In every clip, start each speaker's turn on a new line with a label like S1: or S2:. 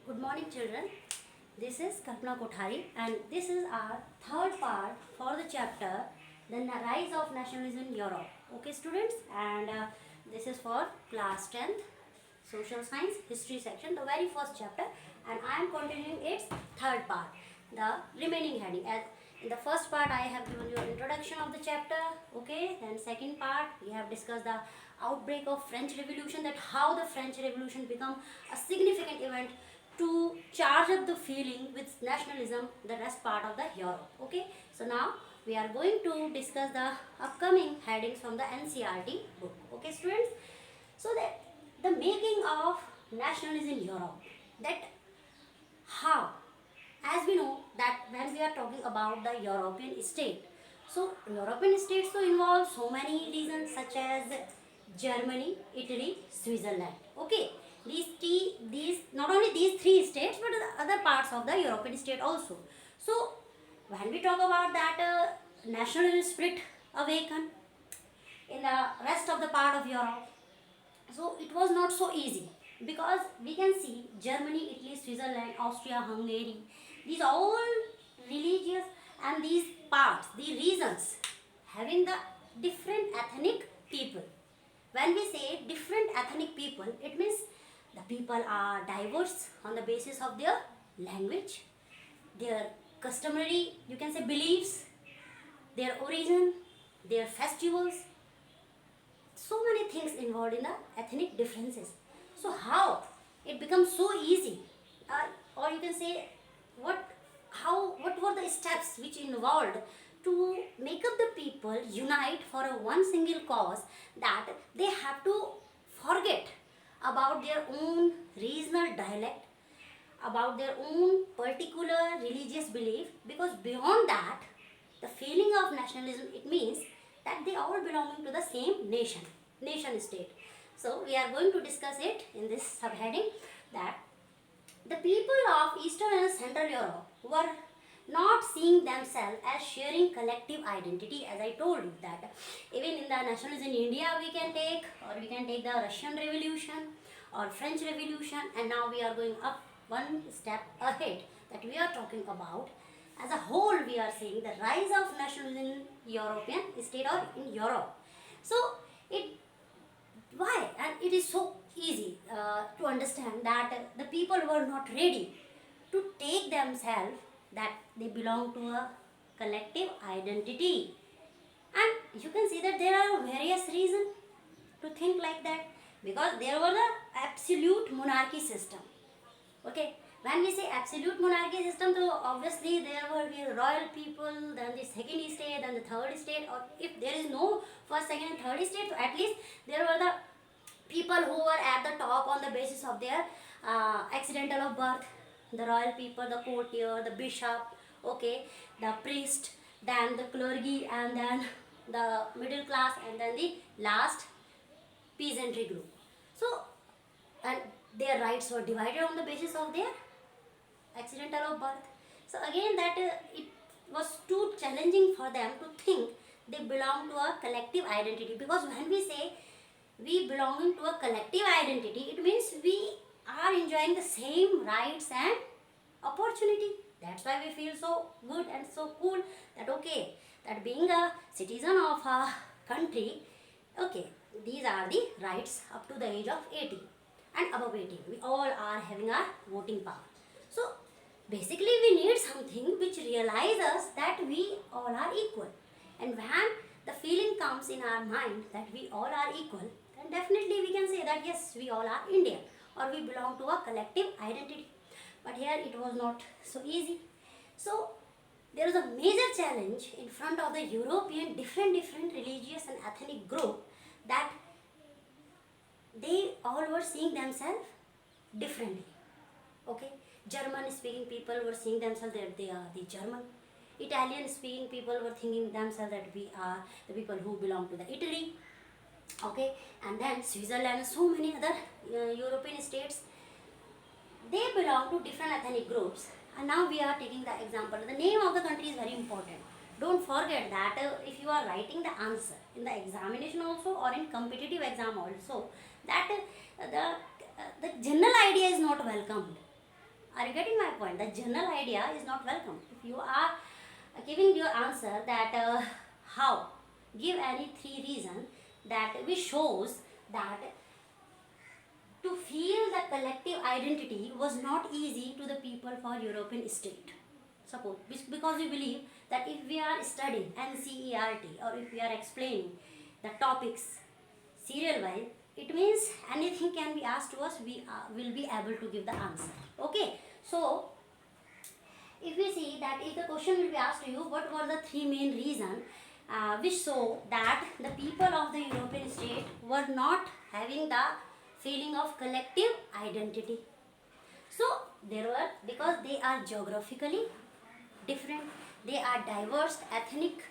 S1: Good morning, children. This is Kalpana Kothari, and this is our third part for the chapter The Rise of Nationalism in Europe. Okay, students, and this is for class 10th social science history section, the very first chapter, and I am continuing its third part, the remaining heading. As in the first part, I have given you an introduction of the chapter. Okay, then second part we have discussed the outbreak of French Revolution, that how the French Revolution become a significant event to charge up the feeling with nationalism, the rest part of the Europe. Okay, so now we are going to discuss the upcoming headings from the N.C.E.R.T book. Okay, students, so that the making of nationalism in Europe, that how, as we know that when we are talking about the European state, so European states so involve so many regions such as Germany, Italy, Switzerland. Okay, these not only these three states but the other parts of the European state also. So when we talk about that national spirit awaken in the rest of the part of Europe, so it was not so easy, because we can see Germany, Italy, Switzerland, Austria, Hungary, these all religious and these parts, the regions having the different ethnic people. When we say different ethnic people, it means the people are diverse on the basis of their language, their customary, you can say, beliefs, their origin, their festivals, so many things involved in the ethnic differences. So how it becomes so easy, or you can say what were the steps which involved to make up the people unite for a one single cause, that they have to forget about their own regional dialect, about their own particular religious belief, because beyond that, the feeling of nationalism, it means that they all belonging to the same nation state. So we are going to discuss it in this subheading, that the people of Eastern and Central Europe were not seeing themselves as sharing collective identity. As I told you that even in the nationalism in India we can take, or we can take the Russian Revolution or French Revolution, and now we are going up one step ahead, that we are talking about as a whole, we are saying the rise of nationalism in European state or in Europe. So it, why, and it is so easy to understand that the people were not ready to take themselves that they belong to a collective identity. And you can see that there are various reasons to think like that, because there was a absolute monarchy system. Okay, when we say absolute monarchy system, so obviously there will be royal people, then the second state, then the third state, or if there is no first, second and third state, so at least there were the people who were at the top on the basis of their accidental of birth, the royal people, the courtier, the bishop, okay, the priest, then the clergy, and then the middle class, and then the last peasantry group. So, and their rights were divided on the basis of their accidental of birth. So again, that it was too challenging for them to think they belong to a collective identity, because when we say we belong to a collective identity, it means we are enjoying the same rights and opportunity. That's why we feel so good and so cool, that okay, that being a citizen of a country, okay, these are the rights up to the age of 18 and above 18. We all are having our voting power. So basically we need something which realizes us that we all are equal. And when the feeling comes in our mind that we all are equal, then definitely we can say that yes, we all are Indian, or we belong to a collective identity. But here it was not so easy. So there is a major challenge in front of the European different religious and ethnic group, that they all were seeing themselves differently. Okay, German speaking people were seeing themselves that they are the German. Italian speaking people were thinking themselves that we are the people who belong to the Italy. Okay, and then Switzerland, so many other European states, they belong to different ethnic groups. And now we are taking the example. The name of the country is very important. Don't forget that if you are writing the answer in the examination also, or in competitive exam also, that the general idea is not welcomed. Are you getting my point? The general idea is not welcome. If you are giving your answer that how, give any three reasons that which shows that to feel the collective identity was not easy to the people for European state. Suppose because we believe that if we are studying N.C.E.R.T or if we are explaining the topics serial wise, it means anything can be asked to us, we will be able to give the answer. Okay, so if we see that if the question will be asked to you, what were the three main reasons which show that the people of the European state were not having the feeling of collective identity. So there were, because they are geographically different, they are diverse ethnic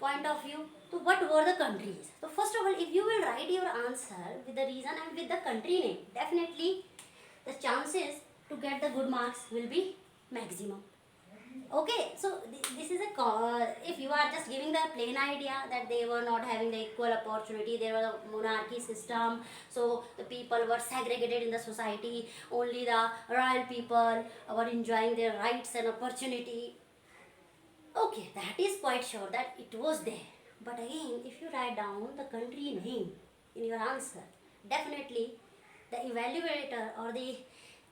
S1: point of view. So what were the countries? So first of all, if you will write your answer with the reason and with the country name, definitely the chances to get the good marks will be maximum. Okay, so this is if you are just giving the plain idea that they were not having the equal opportunity, there was a monarchy system, so the people were segregated in the society, only the royal people were enjoying their rights and opportunity. Okay, that is quite sure that it was there. But again, if you write down the country name in your answer, definitely the evaluator or the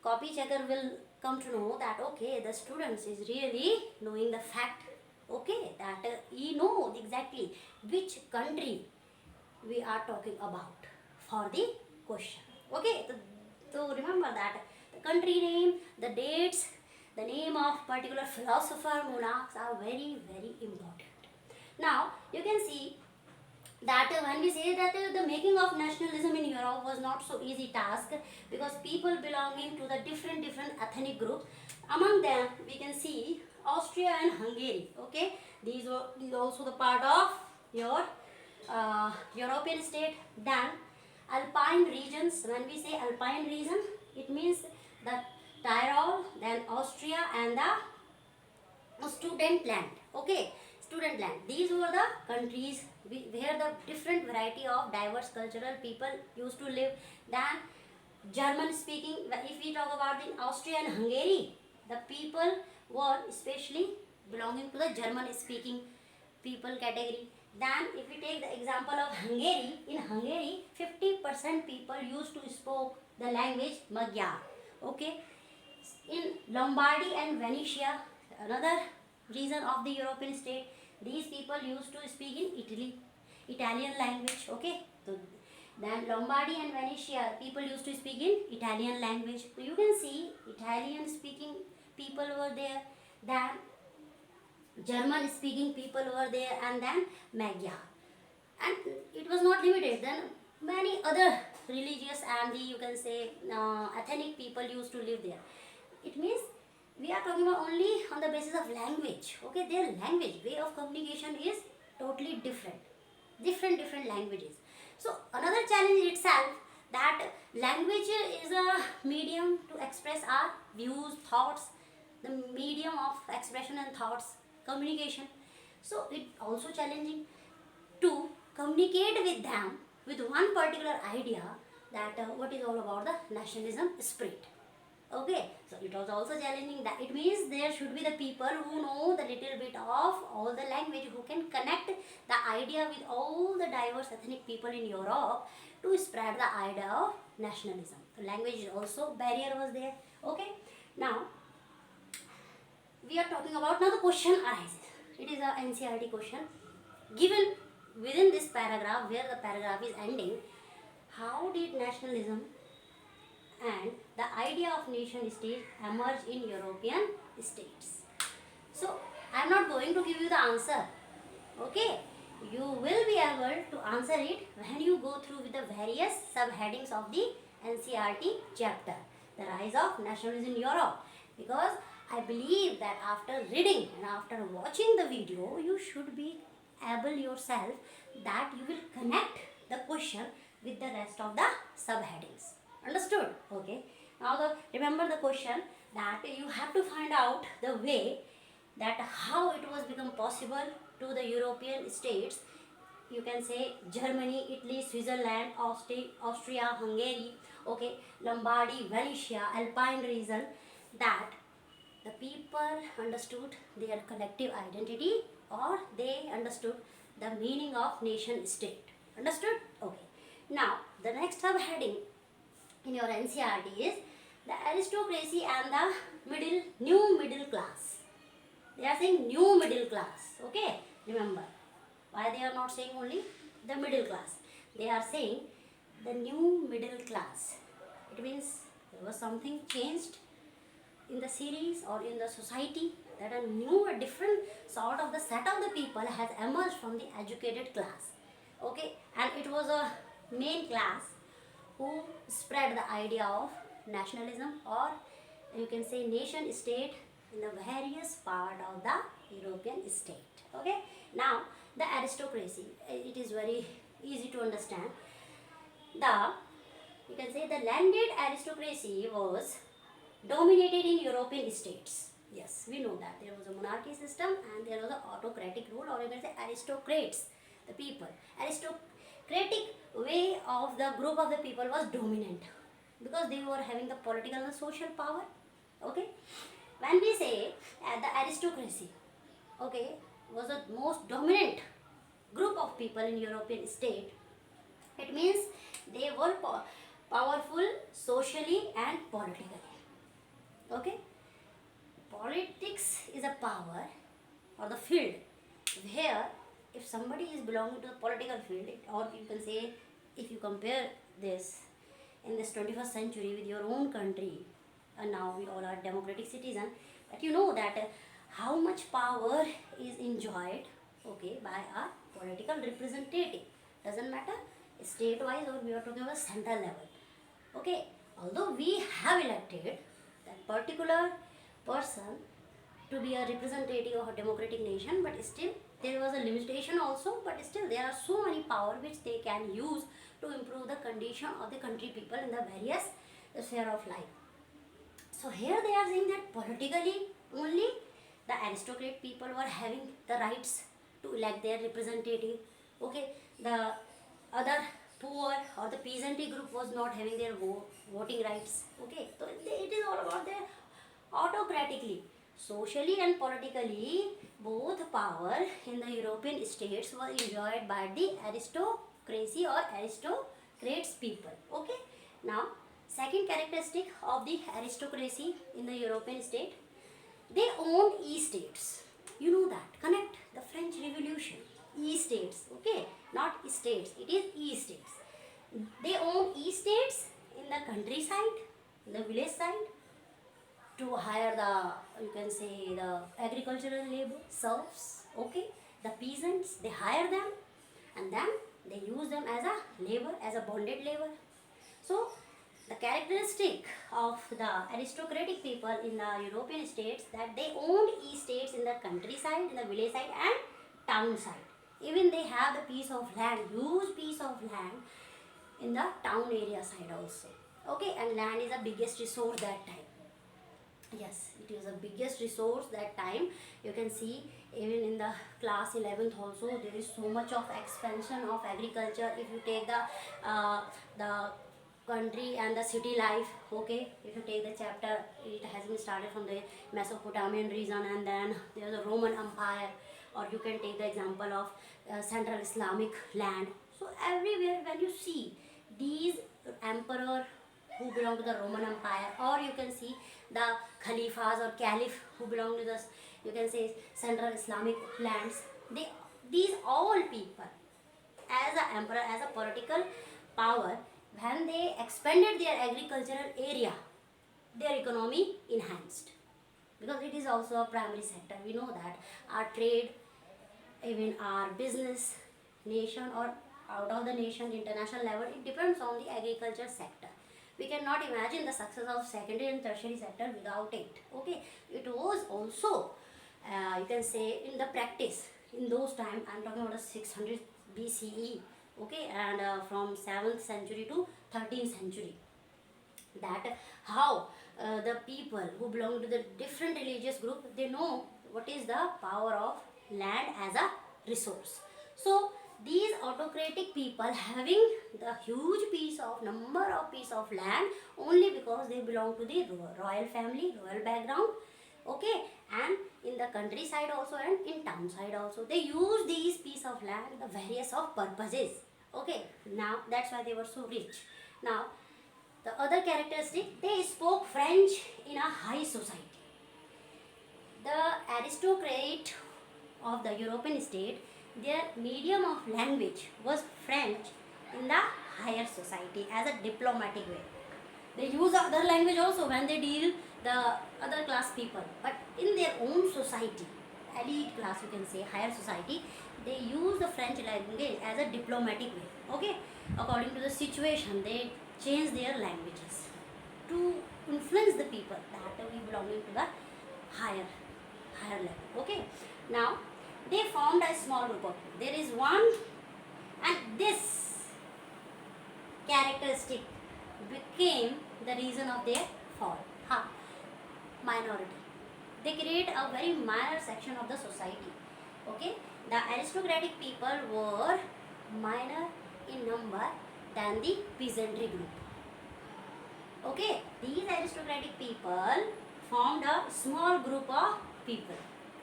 S1: copy checker will come to know that okay, the students is really knowing the fact. Okay, that he knows exactly which country we are talking about for the question. Okay, so remember that the country name, the dates, the name of particular philosopher, monarchs are very, very important. Now you can see that when we say that the making of nationalism in Europe was not so easy task, because people belonging to the different ethnic groups, among them we can see Austria and Hungary. Okay, these are also the part of your European state. Then Alpine regions, when we say Alpine region, it means the Tyrol, then Austria and the student land. Okay, student land, these were the countries where the different variety of diverse cultural people used to live. Then German speaking, if we talk about in Austria and Hungary, the people were especially belonging to the German speaking people category. Then if we take the example of Hungary, in Hungary 50% people used to speak the language Magyar. Okay, in Lombardy and Venetia, another region of the European state, these people used to speak in Italian language. Okay, so then Lombardy and Venetia, people used to speak in Italian language. So you can see Italian speaking people were there, then German speaking people were there, and then Magyar. And it was not limited, then many other religious and the, you can say ethnic people used to live there. It means we are talking about only on the basis of language. Okay, their language, way of communication is totally different languages. So another challenge itself, that language is a medium to express our views, thoughts, the medium of expression and thoughts, communication. So it also challenging to communicate with them with one particular idea, that what is all about the nationalism spirit. Okay, so it was also challenging, that it means there should be the people who know the little bit of all the language, who can connect the idea with all the diverse ethnic people in Europe to spread the idea of nationalism. So language also barrier was there. Okay, now we are talking about, now the question arises. It is a N.C.E.R.T question given within this paragraph, where the paragraph is ending. How did nationalism and the idea of nation state emerge in European states? So I am not going to give you the answer. Okay, you will be able to answer it when you go through with the various subheadings of the N.C.E.R.T chapter, the rise of nationalism in Europe. Because I believe that after reading and after watching the video, you should be able yourself that you will connect the question with the rest of the subheadings. Understood? Okay. Now remember the question, that you have to find out the way that how it was become possible to the European states, you can say Germany, Italy, Switzerland, Austria, Hungary, okay, Lombardy, Venetia, Alpine region, that the people understood their collective identity, or they understood the meaning of nation state. Understood? Okay. Now, the next subheading in your NCERT is the aristocracy and the new middle class. They are saying new middle class. Okay? Remember, why they are not saying only the middle class? They are saying the new middle class. It means there was something changed in the series or in the society, that a new, a different sort of the set of the people has emerged from the educated class. Okay, and it was a main class who spread the idea of nationalism, or you can say nation state, in the various part of the European state. Okay, now the aristocracy, it is very easy to understand. The, you can say, the landed aristocracy was dominated in European states. Yes, we know that there was a monarchy system and there was an autocratic rule, or you can say aristocrats, the people. Aristocratic way of the group of the people was dominant because they were having the political and social power. Okay, when we say the aristocracy, okay, was the most dominant group of people in European state, it means they were powerful socially and politically. Okay, politics is a power or the field where if somebody is belonging to the political field, or you can say, if you compare this in this 21st century with your own country, and now we all are democratic citizens, that you know that how much power is enjoyed, okay, by a political representative. Doesn't matter state wise or we are talking about central level. Okay, although we have elected that particular person to be a representative of a democratic nation, but still there was a limitation also, but still there are so many power which they can use to improve the condition of the country people in the various sphere of life. So here they are saying that politically only the aristocrat people were having the rights to elect their representative. Okay, the other poor or the peasantry group was not having their voting rights. Okay, so it is all about their autocratically, socially and politically, both power in the European states was enjoyed by the aristocracy or aristocrats people. Okay, now second characteristic of the aristocracy in the European state, they owned e-states. You know that. Connect the French Revolution. E-states. Okay, not states. It is e-states. They own e-states in the countryside, in the village side, to hire the, you can say, the agricultural labor, serfs. Okay, the peasants, they hire them and then they use them as a labor, as a bonded labor. So the characteristic of the aristocratic people in the European states, that they owned estates in the countryside, in the village side and town side. Even they have the piece of land, huge piece of land in the town area side also. Okay, and land is the biggest resource that time. Yes, it is the biggest resource that time. You can see even in the class 11th also there is so much of expansion of agriculture. If you take the country and the city life, okay, if you take the chapter, it has been started from the Mesopotamian region and then there is a Roman Empire, or you can take the example of Central Islamic land. So everywhere when you see these emperor who belong to the Roman Empire, or you can see the Khalifas or Caliph who belong to the, you can say, Central Islamic lands, these all people as an emperor, as a political power, when they expanded their agricultural area, their economy enhanced, because it is also a primary sector. We know that our trade, even our business, nation or out of the nation, international level, it depends on the agriculture sector. We cannot imagine the success of secondary and tertiary sector without it. Okay, it was also, you can say, in the practice in those times. I'm talking about 600 BCE. Okay, and from 7th century to 13th century, that how the people who belong to the different religious group, they know what is the power of land as a resource. So these autocratic people having the huge number of piece of land only because they belong to the royal family, royal background. Okay, and in the countryside also and in town side also, they use these piece of land the various of purposes. Okay, now that's why they were so rich. Now the other characteristic, they spoke French in a high society. The aristocrat of the European state, their medium of language was French in the higher society as a diplomatic way. They use other language also when they deal the other class people, but in their own society, elite class you can say, higher society, they use the French language as a diplomatic way. Okay, according to the situation, they change their languages to influence the people that we belonging to the higher level. Okay, now they formed a small group of people. There is one, and this characteristic became the reason of their fall. Minority. They create a very minor section of the society. Okay, the aristocratic people were minor in number than the peasantry group. Okay, these aristocratic people formed a small group of people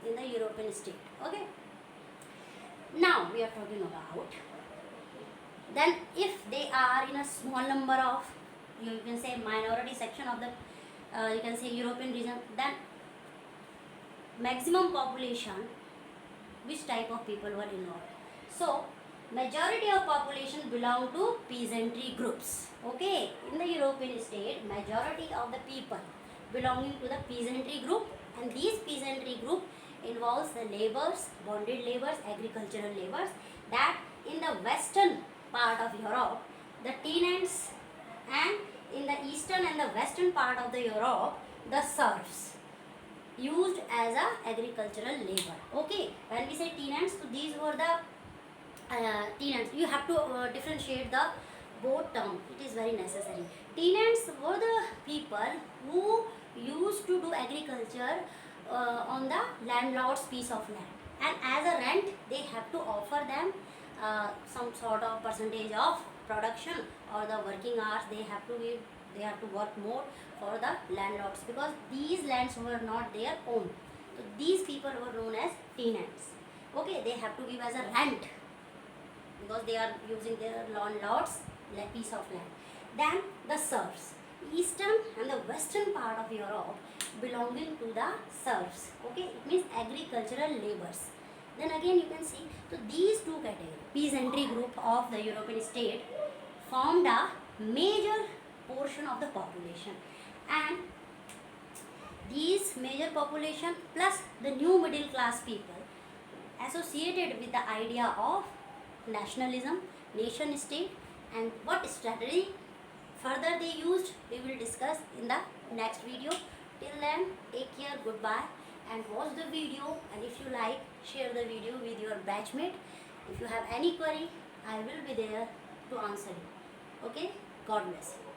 S1: in the European state. Okay, now we are talking about, then if they are in a small number of, you can say minority section of the you can say European region, then maximum population, which type of people were involved? So majority of population belong to peasantry groups. Okay, in the European state, majority of the people belonging to the peasantry group, and these peasantry group involves the laborers, bonded laborers, agricultural laborers, that in the western part of Europe, the tenants, and in the eastern and the western part of the Europe, the serfs used as a agricultural labor. Okay, when we say tenants, so these were the tenants. You have to differentiate the both term. It is very necessary. Tenants were the people who used to do agriculture on the landlord's piece of land, and as a rent they have to offer them some sort of percentage of production, or the working hours they have to give, they have to work more for the landlords, because these lands were not their own. So these people were known as tenants. Okay, they have to give as a rent because they are using their landlord's piece of land. Then the serfs, eastern and the western part of Europe belonging to the serfs. Okay, it means agricultural laborers. Then again you can see, so these two categories, peasantry group of the European state formed a major portion of the population, and these major population plus the new middle class people associated with the idea of nationalism, nation state, and what strategy further they used, we will discuss in the next video. Till then, take care, goodbye, and watch the video, and if you like, share the video with your batchmate. If you have any query, I will be there to answer you. Okay, God bless you.